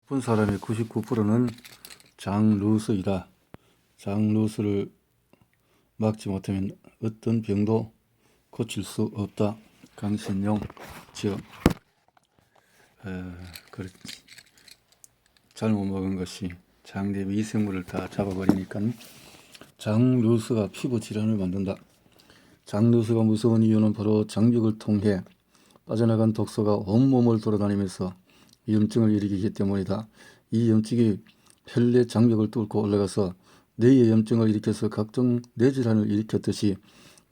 나쁜 사람의 99%는 장루스이다. 장루스를 막지 못하면 어떤 병도 고칠 수 없다. 강신용 지음. 잘못 먹은 것이 장내 미생물을 다 잡아버리니까 장루스가 피부 질환을 만든다. 장루스가 무서운 이유는 바로 장벽을 통해 빠져나간 독소가 온몸을 돌아다니면서 염증을 일으키기 때문이다. 이 염증이 혈내 장벽을 뚫고 올라가서 뇌의 염증을 일으켜서 각종 뇌질환을 일으켰듯이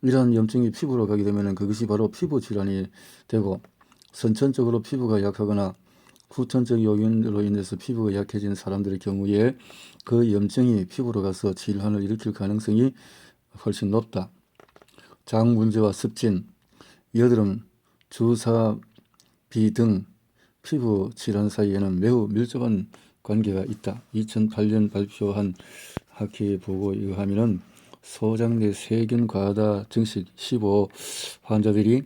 이러한 염증이 피부로 가게 되면 그것이 바로 피부 질환이 되고, 선천적으로 피부가 약하거나 후천적 요인으로 인해서 피부가 약해진 사람들의 경우에 그 염증이 피부로 가서 질환을 일으킬 가능성이 훨씬 높다. 장 문제와 습진, 여드름, 주사비 등 피부 질환 사이에는 매우 밀접한 관계가 있다. 2008년 발표한 학회 보고에 의하면 소장내 세균 과다 증식 15 환자들이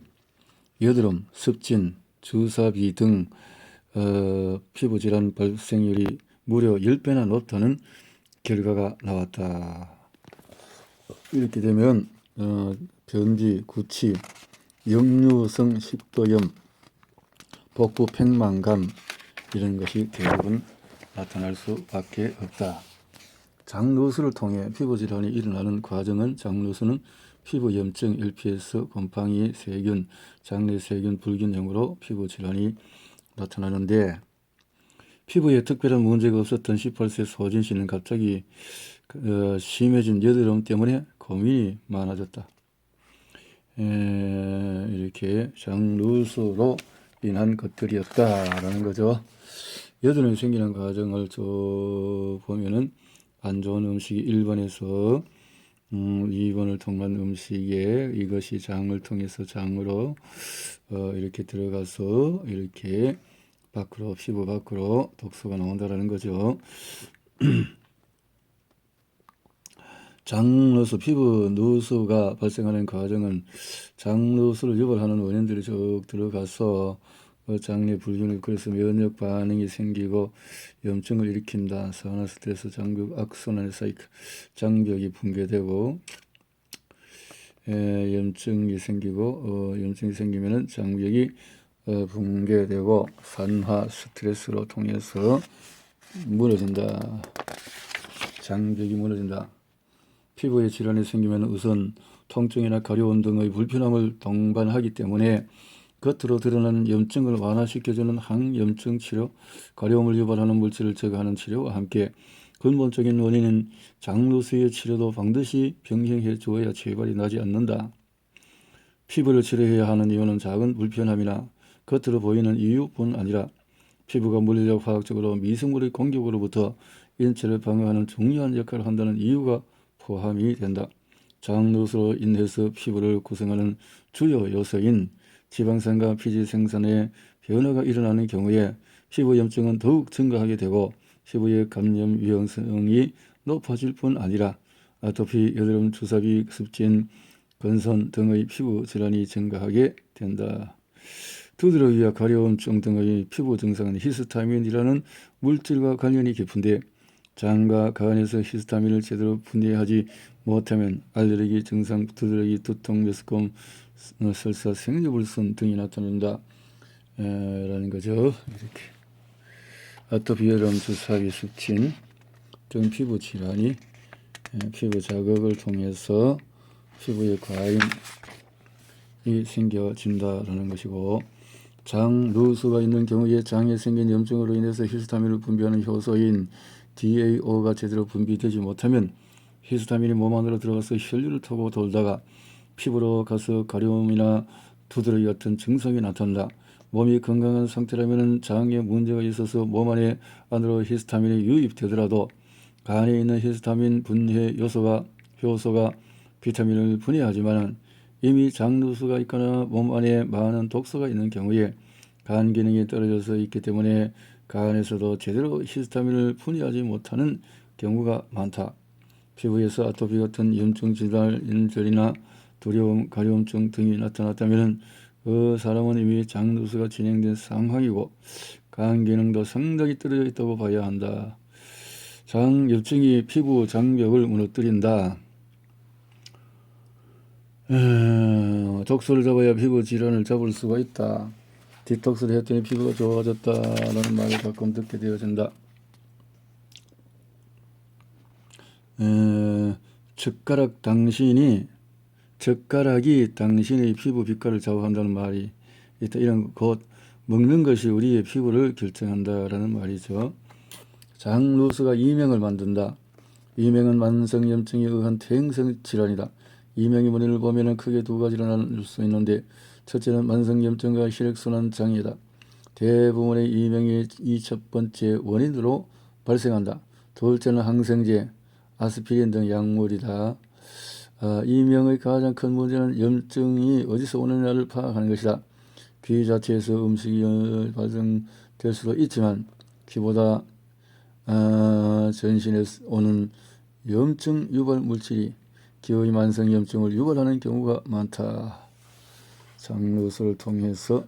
여드름, 습진, 주사비 등 피부 질환 발생률이 무려 10배나 높다는 결과가 나왔다. 이렇게 되면 변비, 구취, 역류성 식도염, 복부 팽만감 이런 것이 대부분 나타날 수밖에 없다. 장루스를 통해 피부 질환이 일어나는 과정은, 장루스는 피부 염증, LPS, 곰팡이, 세균, 장내 세균 불균형으로 피부 질환이 나타나는데, 피부에 특별한 문제가 없었던 18세 소진 씨는 갑자기 심해진 여드름 때문에 고민이 많아졌다. 이렇게 장루스로 인한 것들이었다라는 거죠. 여드름이 생기는 과정을 보면은 안 좋은 음식이 1번에서 2번을 통한 음식에 이것이 장을 통해서 장으로 이렇게 들어가서 이렇게 밖으로, 피부 밖으로 독소가 나온다라는 거죠. 장루스, 피부 누수가 발생하는 과정은 장루스를 유발하는 원인들이 쭉 들어가서 장내 불균형, 그래서 면역 반응이 생기고 염증을 일으킨다. 산화 스트레스, 장벽 악순환의 사이클, 장벽이 붕괴되고 염증이 생기고 염증이 생기면은 장벽이 붕괴되고 산화 스트레스로 통해서 무너진다. 장벽이 무너진다. 피부에 질환이 생기면 우선 통증이나 가려움 등의 불편함을 동반하기 때문에 겉으로 드러나는 염증을 완화시켜주는 항염증 치료, 가려움을 유발하는 물질을 제거하는 치료와 함께 근본적인 원인인 장루스의 치료도 반드시 병행해 주어야 재발이 나지 않는다. 피부를 치료해야 하는 이유는 작은 불편함이나 겉으로 보이는 이유뿐 아니라 피부가 물리적, 화학적으로 미생물의 공격으로부터 인체를 방어하는 중요한 역할을 한다는 이유가 포함이 된다. 장루스로 인해서 피부를 구성하는 주요 요소인 지방산과 피지 생산에 변화가 일어나는 경우에 피부 염증은 더욱 증가하게 되고, 피부의 감염 위험성이 높아질 뿐 아니라 아토피, 여드름, 주사비, 습진, 건선 등의 피부 질환이 증가하게 된다. 두드러기와 가려움증 등의 피부 증상은 히스타민이라는 물질과 관련이 깊은데, 장과 간에서 히스타민을 제대로 분해하지 못하면 알레르기 증상, 두드러기, 두통, 메스꺼움, 설사, 생리불순 등이 나타난다. 라는 거죠. 이렇게 아토피, 여드름, 주사비, 습진 등 피부 질환이 피부 자극을 통해서 피부에 과임이 생겨진다라는 것이고, 장루스가 있는 경우에 장에 생긴 염증으로 인해서 히스타민을 분비하는 효소인 DAO가 제대로 분비되지 못하면 히스타민이 몸 안으로 들어가서 혈류를 타고 돌다가 피부로 가서 가려움이나 두드러기 같은 증상이 나타난다. 몸이 건강한 상태라면 장에 문제가 있어서 몸 안으로 히스타민이 유입되더라도 간에 있는 히스타민 분해 효소가 비타민을 분해하지만 이미 장루스가 있거나 몸 안에 많은 독소가 있는 경우에 간 기능이 떨어져서 있기 때문에 간에서도 제대로 히스타민을 분해하지 못하는 경우가 많다. 피부에서 아토피 같은 염증 질환이나 두려움, 가려움증 등이 나타났다면 그 사람은 이미 장루스가 진행된 상황이고, 간 기능도 상당히 떨어져 있다고 봐야 한다. 장염증이 피부 장벽을 무너뜨린다. 독소를 잡아야 피부 질환을 잡을 수가 있다. 디톡스를 했더니 피부가 좋아졌다라는 말을 가끔 듣게 되어진다. 젓가락이 당신의 피부 빛깔을 좌우한다는 말이 있다. 이런 곧 먹는 것이 우리의 피부를 결정한다라는 말이죠. 장누수가 이명을 만든다. 이명은 만성염증에 의한 퇴행성 질환이다. 이명의 원인을 보면 크게 두 가지로 나눌 수 있는데, 첫째는 만성염증과 혈액순환 장애다. 대부분의 이명이 이 첫 번째 원인으로 발생한다. 둘째는 항생제, 아스피린 등 약물이다. 이명의 가장 큰 문제는 염증이 어디서 오느냐를 파악하는 것이다. 귀 자체에서 음식이 발생될 수도 있지만 귀보다 전신에서 오는 염증 유발 물질이 기의 만성염증을 유발하는 경우가 많다. 장누수를 통해서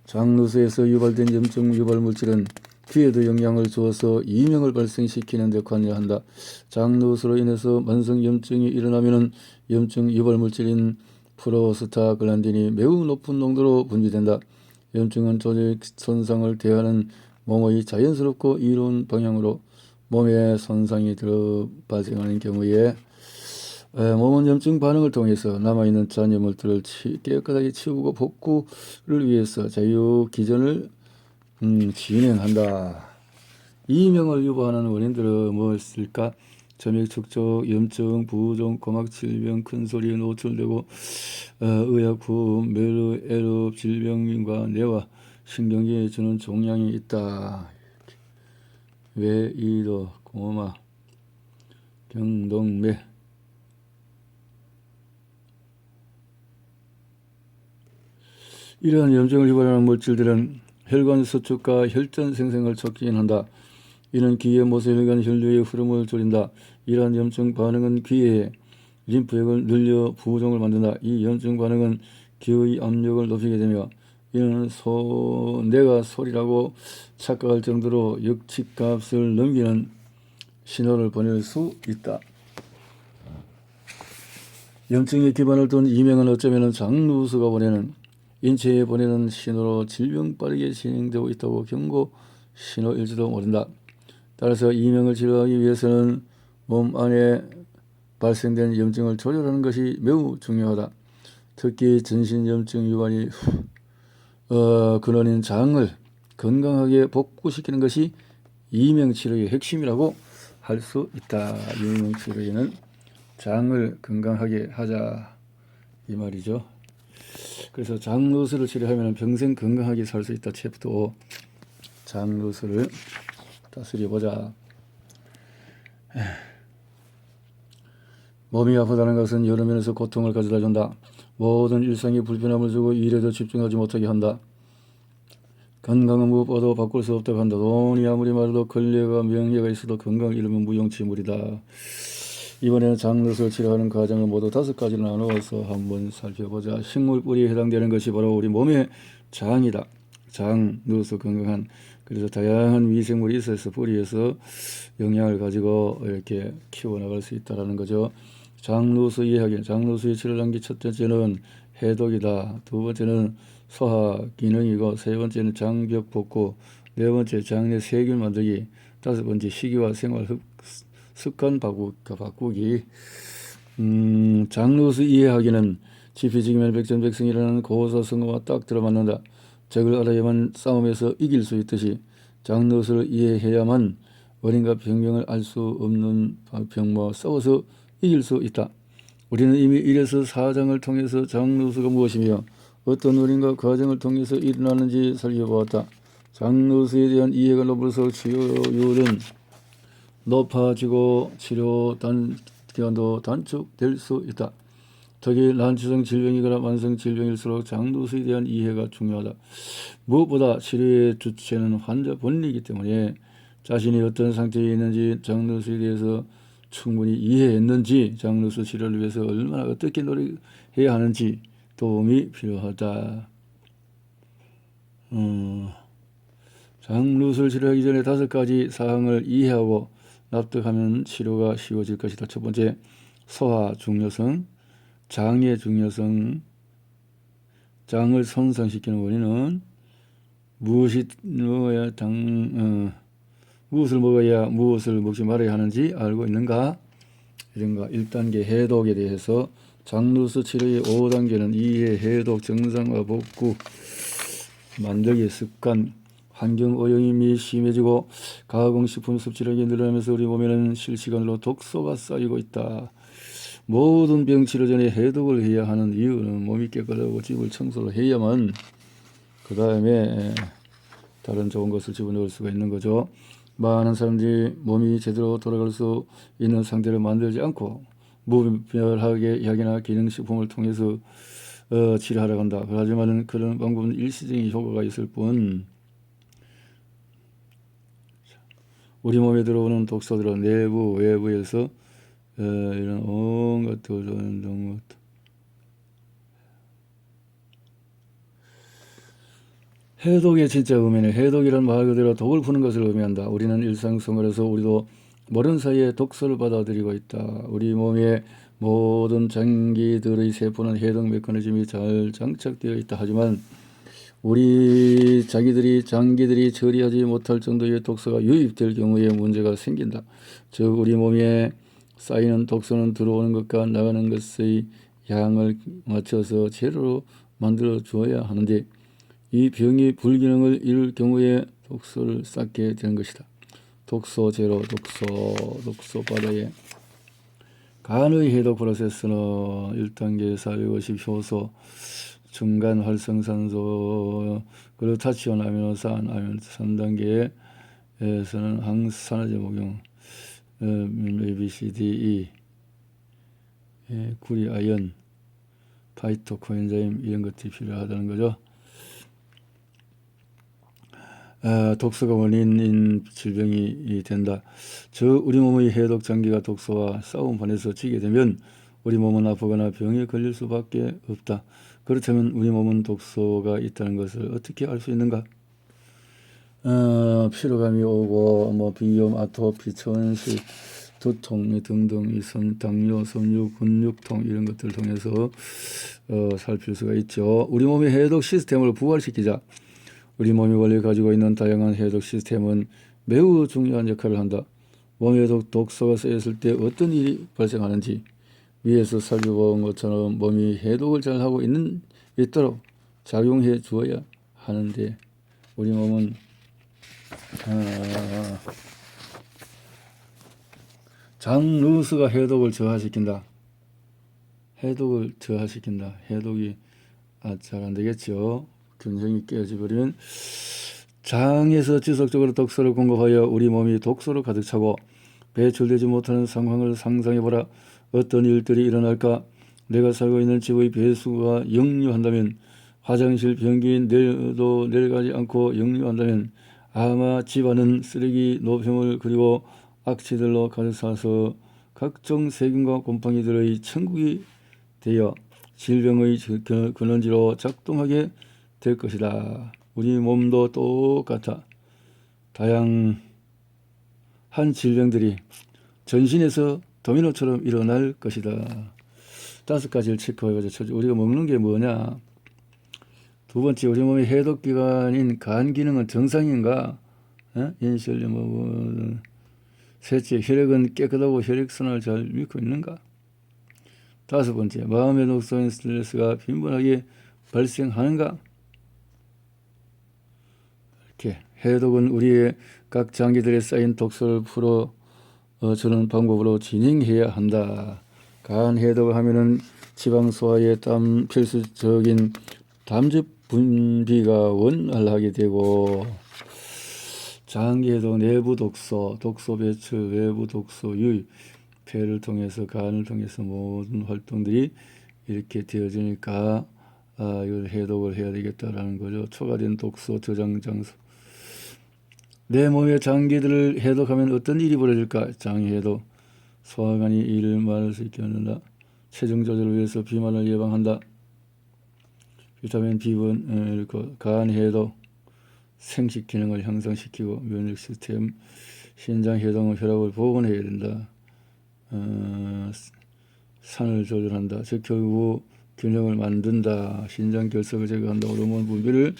장누수에서 유발된 염증 유발 물질은 귀에도 영향을 주어서 이명을 발생시키는 데 관여한다. 장누수로 인해서 만성염증이 일어나면 염증 유발 물질인 프로스타글란딘이 매우 높은 농도로 분비된다. 염증은 조직 손상을 대하는 몸의 자연스럽고 이로운 방향으로 몸에 손상이 들어 발생하는 경우에 몸은 염증 반응을 통해서 남아있는 잔여물들을 깨끗하게 치우고 복구를 위해서 자유기전을 진행한다. 이명을 유발하는 원인들은 무엇일까? 점액 축적, 염증, 부종, 고막질병, 큰소리에 노출되고 의약품, 멜로에럽 질병과 뇌와 신경계에 주는 종양이 있다. 외이도, 고마, 경동맥. 이러한 염증을 유발하는 물질들은 혈관 수축과 혈전 생성을 촉진한다. 이는 귀의 모세혈관 혈류의 흐름을 줄인다. 이러한 염증 반응은 귀의 림프액을 늘려 부종을 만든다. 이 염증 반응은 귀의 압력을 높이게 되며 이는 뇌가 소리라고 착각할 정도로 역치값을 넘기는 신호를 보낼 수 있다. 염증의 기반을 둔 이명은 어쩌면 장누수가 보내는 인체에 보내는 신호로 질병 빠르게 진행되고 있다고 경고 신호일지도 모른다. 따라서 이명을 치료하기 위해서는 몸 안에 발생된 염증을 조절하는 것이 매우 중요하다. 특히 전신염증 유발이 근원인 장을 건강하게 복구시키는 것이 이명치료의 핵심이라고 할 수 있다. 이명치료에는 장을 건강하게 하자 이 말이죠. 그래서 장누수를 치료하면 평생 건강하게 살 수 있다. 챕터 5 장누수를 다스려보자. 몸이 아프다는 것은 여러 면에서 고통을 가져다 준다. 모든 일상에 불편함을 주고 일에도 집중하지 못하게 한다. 건강은 무엇보다도 바꿀 수 없다고 한다. 돈이 아무리 많아도 권력과 명예가 있어도 건강을 잃으면 무용지물이다. 이번에는 장누수를 치료하는 과정을 모두 5가지로 나누어서 한번 살펴보자. 식물 뿌리에 해당되는 것이 바로 우리 몸의 장이다. 장누수 건강한, 그래서 다양한 미생물이 있어서 뿌리에서 영양을 가지고 이렇게 키워나갈 수 있다는 거죠. 장누수 이해하기. 장누수의 치료 단계 첫 번째는 해독이다. 두 번째는 소화 기능이고, 세 번째는 장벽 복구, 네 번째 장내 세균 만들기, 다섯 번째 식이와 생활 습관 바꾸기. 장누수 이해하기는 지피지기면 백전백승이라는 고사성어와 딱 들어맞는다. 적을 알아야만 싸움에서 이길 수 있듯이 장누수를 이해해야만 원인과 병명을 알 수 없는 병과 싸워서 이길 수 있다. 우리는 이미 1에서 4장을 통해서 장누수가 무엇이며 어떤 원인과 과정을 통해서 일어나는지 살펴보았다. 장누수에 대한 이해가 높을수록 치료율은 높아지고 치료 기간도 단축될 수 있다. 특히 난치성 질병이거나 만성 질병일수록 장누수에 대한 이해가 중요하다. 무엇보다 치료의 주체는 환자 본인이기 때문에 자신이 어떤 상태에 있는지, 장누수에 대해서 충분히 이해했는지, 장누수 치료를 위해서 얼마나 어떻게 노력해야 하는지 도움이 필요하다. 장루수를 치료하기 전에 5가지 사항을 이해하고 납득하면 치료가 쉬워질 것이다. 첫 번째, 소화 중요성, 장의 중요성. 장을 손상시키는 원인은 무엇을 먹어야 무엇을 먹지 말아야 하는지 알고 있는가? 이런가. 1단계 해독에 대해서 장루수 치료의 5단계는 이해, 해독, 정상화, 복구, 만들기 습관, 환경 오염이 심해지고 가공식품 섭취량이 늘어나면서 우리 몸에는 실시간으로 독소가 쌓이고 있다. 모든 병 치료 전에 해독을 해야 하는 이유는 몸이 깨끗하고 집을 청소를 해야만 그 다음에 다른 좋은 것을 집어넣을 수가 있는 거죠. 많은 사람들이 몸이 제대로 돌아갈 수 있는 상태를 만들지 않고 무분별하게 약이나 기능식품을 통해서 치료하려고 한다. 하지만 그런 방법은 일시적인 효과가 있을 뿐 우리 몸에 들어오는 독소들은 내부, 외부에서 이런 온갖 것들 해독의 진짜 의미는 해독이란 말 그대로 독을 푸는 것을 의미한다. 우리는 일상생활에서 우리도 모르는 사이에 독소를 받아들이고 있다. 우리 몸의 모든 장기들의 세포는 해독 메커니즘이 잘 장착되어 있다. 하지만 우리 장기들이 처리하지 못할 정도의 독소가 유입될 경우에 문제가 생긴다. 즉 우리 몸에 쌓이는 독소는 들어오는 것과 나가는 것의 양을 맞춰서 제로로 만들어 주어야 하는데 이 병이 불균형을 이룰 경우에 독소를 쌓게 되는 것이다. 독소 제로, 독소 바다에 간의 해독 프로세스는 1단계 450 효소, 중간 활성산소, 글루타치온, 아미노산 3단계에서는 항산화제 복용, A, B, C, D, E, 구리, 아연, 파이토, 코엔자임 이런 것들이 필요하다는 거죠. 독소가 원인인 질병이 된다. 즉 우리 몸의 해독 장기가 독소와 싸움판에서 지게 되면 우리 몸은 아프거나 병에 걸릴 수밖에 없다. 그렇다면 우리 몸은 독소가 있다는 것을 어떻게 알 수 있는가? 피로감이 오고 비염, 아토피, 천식, 두통 등등 당뇨, 섬유, 근육통 이런 것들을 통해서 살필 수가 있죠. 우리 몸의 해독 시스템을 부활시키자. 우리 몸이 원래 가지고 있는 다양한 해독 시스템은 매우 중요한 역할을 한다. 몸에도 독소가 쌓였을 때 어떤 일이 발생하는지 위에서 살펴본 것처럼 몸이 해독을 잘하고 있도록 작용해 주어야 하는데 우리 몸은 장루스가 해독을 저하시킨다. 해독이 잘 안 되겠죠. 균형이 깨어져버리면 장에서 지속적으로 독소를 공급하여 우리 몸이 독소로 가득 차고 배출되지 못하는 상황을 상상해보라. 어떤 일들이 일어날까? 내가 살고 있는 집의 배수가 역류한다면, 화장실 변기 내도 내려가지 않고 역류한다면 아마 집안은 쓰레기 노폐물 그리고 악취들로 가득 차서 각종 세균과 곰팡이들의 천국이 되어 질병의 근원지로 작동하게 될 것이다. 우리 몸도 똑같아. 다양한 질병들이 전신에서 도미노처럼 일어날 것이다. 5가지를 체크해가지고 우리가 먹는 게 뭐냐? 두 번째, 우리 몸의 해독기관인 간 기능은 정상인가? 인슐린 셋째, 혈액은 깨끗하고 혈액순환을 잘 믿고 있는가? 5번째, 마음의 독소인 스트레스가 빈번하게 발생하는가? 해독은 우리의 각 장기들에 쌓인 독소를 풀어 주는 방법으로 진행해야 한다. 간 해독을 하면은 지방 소화에 필수적인 담즙 분비가 원활하게 되고 장기 해독 내부 독소 배출, 외부 독소 유입, 폐를 통해서 간을 통해서 모든 활동들이 이렇게 되어지니까 이걸 해독을 해야 되겠다라는 거죠. 초과된 독소 저장 장소. 내 몸의 장기들을 해독하면 어떤 일이 벌어질까? 장해독, 소화관이 이를 말할 수 있게 한다. 체중 조절을 위해서 비만을 예방한다. 비타민 B군, 간 해독, 생식 기능을 향상시키고 면역 시스템, 신장 해동을 혈압을 보건해야 된다. 산을 조절한다. 즉 결국 균형을 만든다. 신장 결석을 제거한다. 호르몬 분비를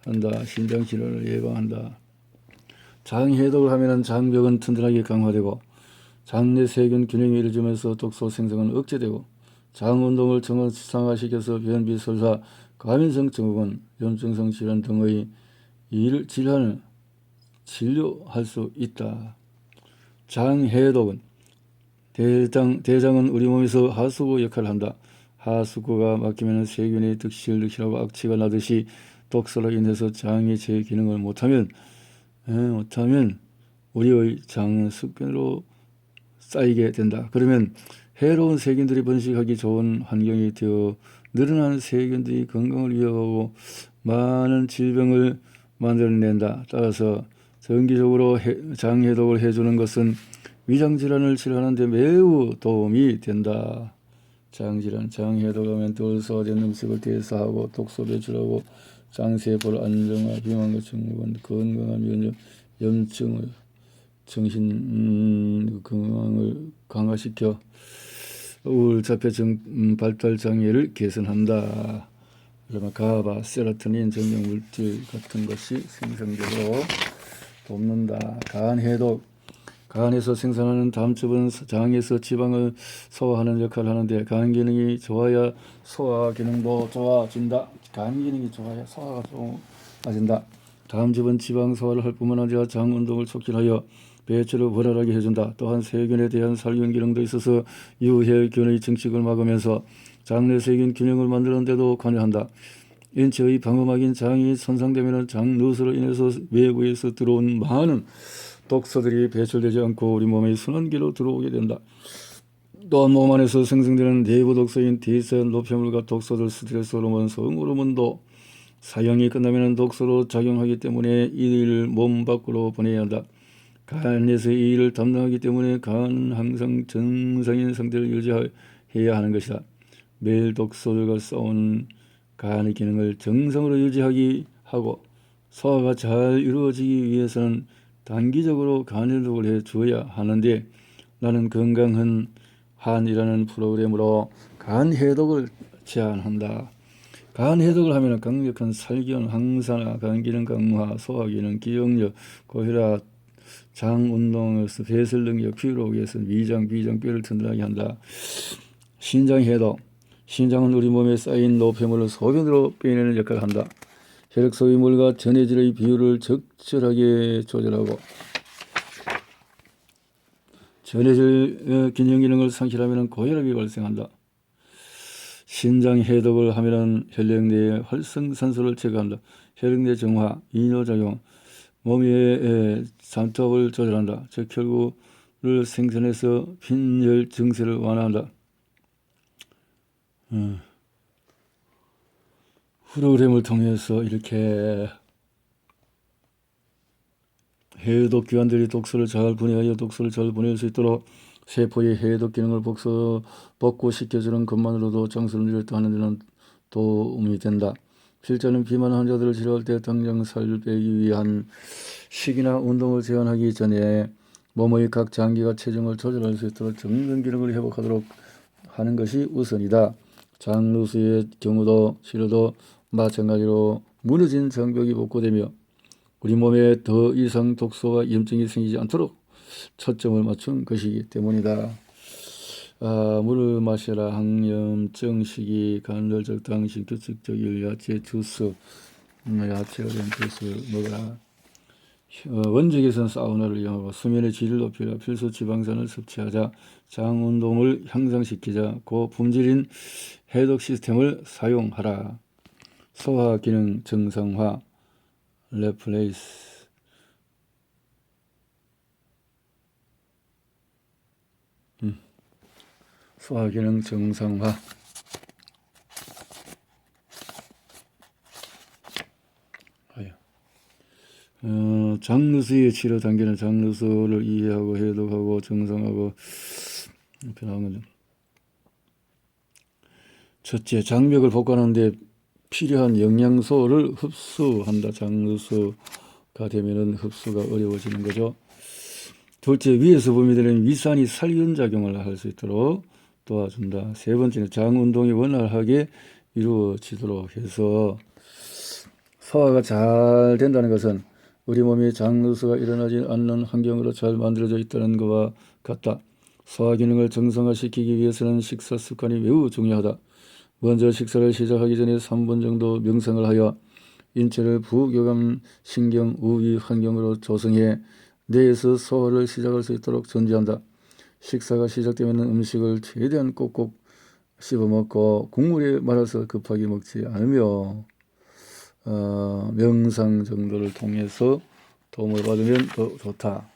한다. 신장 질환을 예방한다. 장 해독을 하면 장벽은 튼튼하게 강화되고 장내 세균 균형이 이루어지면서 독소 생성은 억제되고 장 운동을 정상화시켜서 변비, 설사, 과민성 증후군, 염증성 질환 등의 질환을 진료할 수 있다. 장 해독은 대장은 우리 몸에서 하수구 역할을 한다. 하수구가 막히면 세균이 득실득실하고 악취가 나듯이 독소로 인해서 장이 제 기능을 못하면 우리의 장은 습관으로 쌓이게 된다. 그러면 해로운 세균들이 번식하기 좋은 환경이 되어 늘어난 세균들이 건강을 위협하고 많은 질병을 만들어낸다. 따라서 정기적으로 장 해독을 해주는 것은 위장질환을 치료하는 데 매우 도움이 된다. 장질환, 장 해독하면 돌소화된 음식을 대사하고 독소 배출하고 장세포를 안정화, 비만과 증후군, 건강한 면역, 염증을, 정신 건강을 강화시켜 우울자폐증 발달 장애를 개선한다. 그러면 가바, 세로토닌, 정력 물질 같은 것이 생성되도록 돕는다. 간 해독, 간에서 생산하는 담즙은 장에서 지방을 소화하는 역할을 하는데 간 기능이 좋아야 소화 기능도 좋아진다. 간 기능이 좋아야 소화가 좋아진다. 담즙은 지방 소화를 할 뿐만 아니라 장 운동을 촉진하여 배출을 원활하게 해준다. 또한 세균에 대한 살균 기능도 있어서 유해균의 증식을 막으면서 장내 세균 균형을 만드는 데도 관여한다. 인체의 방어막인 장이 손상되면 장 누수로 인해서 외부에서 들어온 많은 독소들이 배출되지 않고 우리 몸의 순환기로 들어오게 된다. 또한 몸 안에서 생성되는 내부 독소인 대사연, 노폐물과 독소들, 스트레스 호르몬, 성 호르몬도 사용이 끝나면 독소로 작용하기 때문에 이를 몸 밖으로 보내야 한다. 간에서 이 일을 담당하기 때문에 간은 항상 정상인 상태를 유지해야 하는 것이다. 매일 독소들과 싸우는 간의 기능을 정상으로 유지하기 하고 소화가 잘 이루어지기 위해서는 단기적으로 간 해독을 해줘야 하는데 나는 건강한 한이라는 프로그램으로 간 해독을 제안한다. 간 해독을 하면 강력한 살균, 항산화, 간 기능 강화, 소화 기능, 기억력, 고혈압, 장 운동에서 배설 능력, 피로 개선, 위장, 비장, 뼈를 튼튼하게 한다. 신장 해독, 신장은 우리 몸에 쌓인 노폐물을 소변으로 빼내는 역할을 한다. 혈액 소의 물과 전해질의 비율을 적절하게 조절하고 전해질 균형 기능을 상실하면 고혈압이 발생한다. 신장 해독을 하면 혈액 내에 활성산소를 제거한다. 혈액 내 정화, 이뇨작용, 몸의 잠투압을 조절한다. 즉 혈구를 생산해서 빈혈 증세를 완화한다. 프로그램을 통해서 이렇게 해독 기관들이 독소를 잘 분해하여 독소를 잘 보낼 수 있도록 세포의 해독 기능을 복구시켜주는 것만으로도 장수를 하는 데는 도움이 된다. 실제는 비만 환자들을 치료할 때 당장 살을 빼기 위한 식이나 운동을 제한하기 전에 몸의 각 장기가 체중을 조절할 수 있도록 정상 기능을 회복하도록 하는 것이 우선이다. 장 누수의 경우도 치료도 마찬가지로 무너진 장벽이 복구되며 우리 몸에 더 이상 독소와 염증이 생기지 않도록 초점을 맞춘 것이기 때문이다. 물을 마셔라. 항염증, 식이, 간헐적, 당신, 규칙적 일, 야채 주스, 야채가 된 주스를 먹어라. 원적에서는 사우나를 이용하고 수면의 질을 높이라. 필수 지방산을 섭취하자. 장 운동을 향상시키자. 고품질인 해독 시스템을 사용하라. 소화 기능 정상화. 레플레이스. 소화 기능 정상화. 장누수의 치료 단계는 장누수를 이해하고 해독하고 정상하고 변화하는 거죠. 첫째, 장벽을 복구하는데 필요한 영양소를 흡수한다. 장누수가 되면은 흡수가 어려워지는 거죠. 둘째, 위에서 보면 되는 위산이 살균 작용을 할 수 있도록 도와준다. 세 번째는 장 운동이 원활하게 이루어지도록 해서 소화가 잘 된다는 것은 우리 몸에 장누수가 일어나지 않는 환경으로 잘 만들어져 있다는 것과 같다. 소화 기능을 정상화시키기 위해서는 식사 습관이 매우 중요하다. 먼저 식사를 시작하기 전에 3분 정도 명상을 하여 인체를 부교감 신경 우위 환경으로 조성해 뇌에서 소화를 시작할 수 있도록 전제한다. 식사가 시작되면 음식을 최대한 꼭꼭 씹어먹고 국물에 말아서 급하게 먹지 않으며 명상 정도를 통해서 도움을 받으면 더 좋다.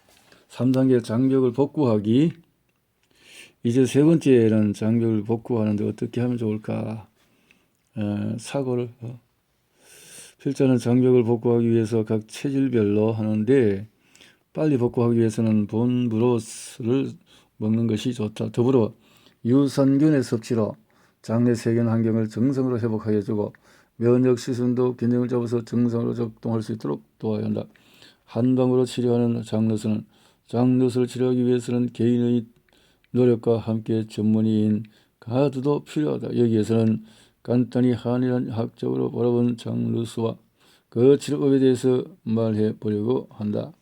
3단계 장벽을 복구하기. 이제 세 번째는 장벽을 복구하는데 어떻게 하면 좋을까? 사고를 필자는 장벽을 복구하기 위해서 각 체질별로 하는데 빨리 복구하기 위해서는 본브로스를 먹는 것이 좋다. 더불어 유산균의 섭취로 장내 세균 환경을 정상으로 회복하게 해주고 면역 시스템도 균형을 잡아서 정상으로 작동할 수 있도록 도와야 한다. 한방으로 치료하는 장누수는 장누수를 치료하기 위해서는 개인의 노력과 함께 전문의인 가드도 필요하다. 여기에서는 간단히 한의학적으로 바라본 장누수와 그 치료법에 대해서 말해 보려고 한다.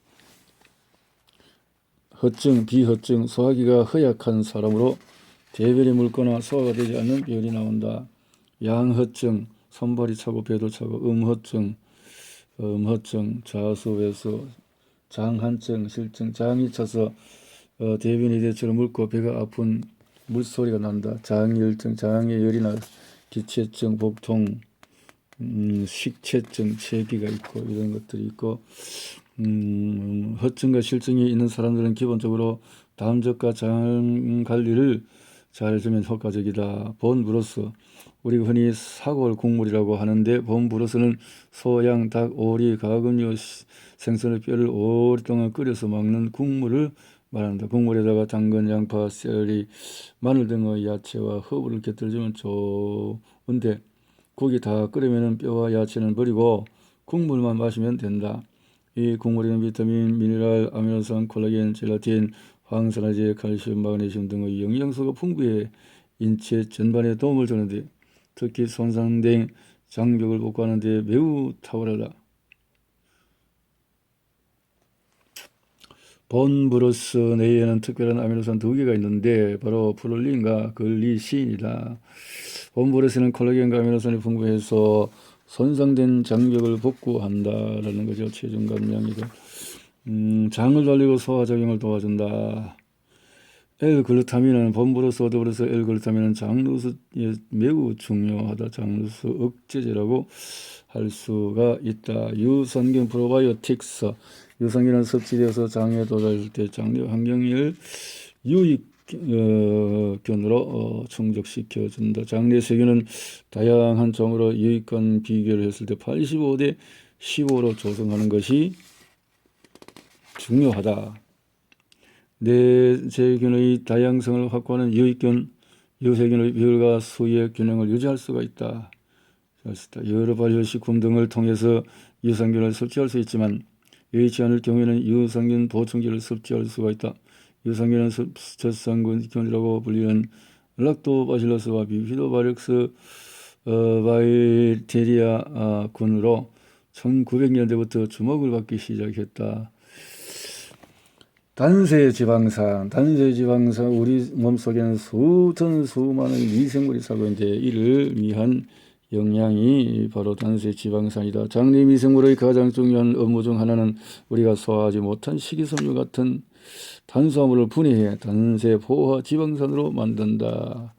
허증, 비허증, 소화기가 허약한 사람으로 대변이 묽거나 소화가 되지 않는 별이 나온다. 양허증, 손발이 차고 배도 차고, 음허증, 좌수외수, 장한증, 실증, 장이 차서 대변이 대처럼 묽고 배가 아픈 물소리가 난다. 장열증, 장에 열이 나, 기체증, 복통, 식체증, 체기가 있고 이런 것들이 있고 허증과 실증이 있는 사람들은 기본적으로 담즙과 장 관리를 잘 해주면 효과적이다. 본브로스, 우리가 흔히 사골 국물이라고 하는데 본브로스는 소, 양, 닭, 오리, 가금류, 생선의 뼈를 오랫동안 끓여서 먹는 국물을 말한다. 국물에다가 당근, 양파, 샐러리, 마늘 등의 야채와 허브를 곁들여주면 좋은데 국이 다 끓으면 뼈와 야채는 버리고 국물만 마시면 된다. 이 국물에는 비타민, 미네랄, 아미노산, 콜라겐, 젤라틴, 황산화제, 칼슘, 마그네슘 등의 영양소가 풍부해 인체 전반에 도움을 주는데 특히 손상된 장벽을 복구하는 데 매우 탁월하다. 본브로스 내에는 특별한 아미노산 2개가 있는데 바로 프롤린과 글리신이다. 본브로스는 콜라겐과 아미노산이 풍부해서 손상된 장벽을 복구한다라는 거죠. 체중 감량이고 장을 달리고 소화작용을 도와준다. L글루타민은 본브로스 더불어서 L글루타민은 장누수에 매우 중요하다. 장누수 억제제라고 할 수가 있다. 유산균 프로바이오틱스, 유산균은 섭취되어서 장에 도달할 때 장내 환경을 유익균으로 충족시켜준다. 장내 세균은 다양한 종으로 유익균 비교를 했을 때 85대 15로 조성하는 것이 중요하다. 내세균의 다양성을 확보하는 유익균, 유세균의 비율과 수의 균형을 유지할 수가 있다. 여러 발효식품 등을 통해서 유산균을 섭취할 수 있지만 여의치 않을 경우에는 유산균 보충제를 섭취할 수가 있다. 유산균은 젖산균이라고 불리는 락토바실러스와 비피도바렉스 바이테리아 군으로 1900년대부터 주목을 받기 시작했다. 단세지방산 우리 몸속에는 수많은 미생물이 살고 있는데 이를 위한 영양이 바로 단세지방산이다. 장내 미생물의 가장 중요한 업무 중 하나는 우리가 소화하지 못한 식이섬유 같은 탄수화물을 분해해 단세포화 지방산으로 만든다.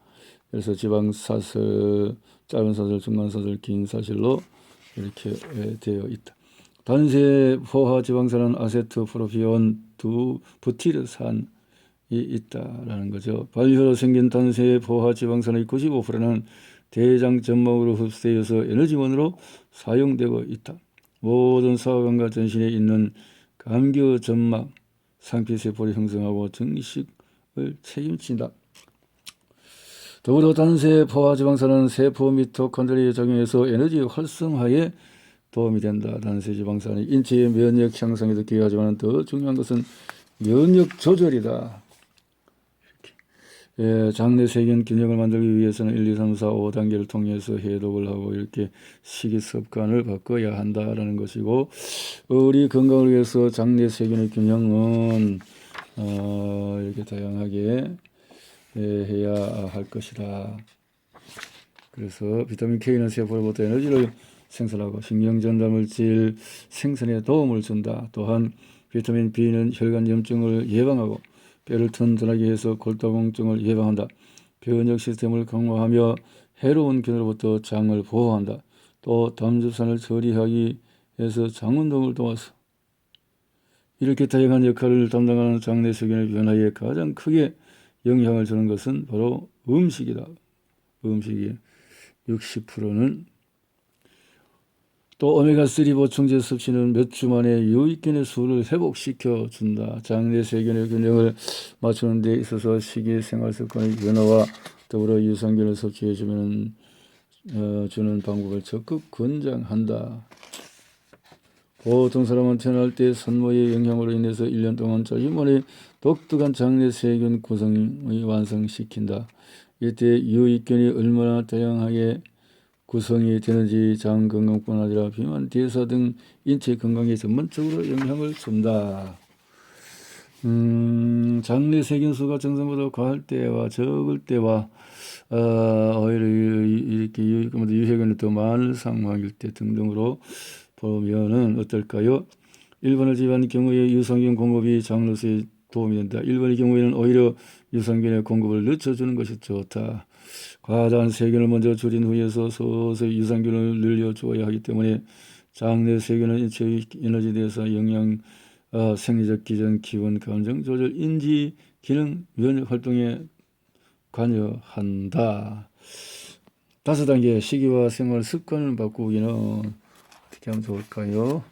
그래서 지방사슬, 짧은 사슬, 중간 사슬, 긴 사슬로 이렇게 되어 있다. 단세포화 지방산은 아세트, 프로피온, 부티르산이 있다라는 거죠. 발효로 생긴 단세포화 지방산의 95%는 대장 점막으로 흡수되어서 에너지원으로 사용되고 있다. 모든 소화관과 전신에 있는 감교 점막, 상피세포를 형성하고 증식을 책임진다. 더불어 단세포와 지방산은 세포 미토콘드리아에 작용해서 에너지 활성화에 도움이 된다. 단세지방산이 인체의 면역 향상에도 기여하지만 더 중요한 것은 면역 조절이다. 예, 장내 세균 균형을 만들기 위해서는 1, 2, 3, 4, 5단계를 통해서 해독을 하고 이렇게 식이 습관을 바꿔야 한다라는 것이고, 우리 건강을 위해서 장내 세균의 균형은 이렇게 다양하게 해야 할 것이다. 그래서 비타민 K는 세포로부터 에너지를 생산하고 신경전달물질 생산에 도움을 준다. 또한 비타민 B는 혈관 염증을 예방하고 뼈를 튼튼하게 해서 골다공증을 예방한다. 면역 시스템을 강화하며 해로운 균으로부터 장을 보호한다. 또 담즙산을 처리하기 위해서 장 운동을 도와서 이렇게 다양한 역할을 담당하는 장내 세균의 변화에 가장 크게 영향을 주는 것은 바로 음식이다. 음식이 60%는 또 오메가3 보충제 섭취는 몇 주 만에 유익균의 수를 회복시켜 준다. 장내 세균의 균형을 맞추는 데 있어서 식이 생활 습관의 변화와 더불어 유산균을 섭취해 주는 방법을 적극 권장한다. 보통 사람은 태어날 때 산모의 영향으로 인해서 1년 동안 자기만의 독특한 장내 세균 구성을 완성시킨다. 이때 유익균이 얼마나 다양하게 구성이 되는지 장 건강뿐 아니라 비만, 대사 등 인체 건강에 전반적으로 영향을 준다. 장내 세균 수가 정상보다 과할 때와 적을 때와 오히려 이렇게 유해균이 더 많은 상황일 때 등등으로 보면은 어떨까요? 1번을 제외한 경우에 유산균 공급이 장로수에 도움이 된다. 1번의 경우에는 오히려 유산균의 공급을 늦춰주는 것이 좋다. 과다한 세균을 먼저 줄인 후에서 서서히 유산균을 늘려주어야 하기 때문에 장내 세균은 인체의 에너지 대사, 영양, 생리적 기전, 기분, 감정 조절, 인지, 기능, 면역 활동에 관여한다. 5단계 시기와 생활 습관을 바꾸기는 어떻게 하면 좋을까요?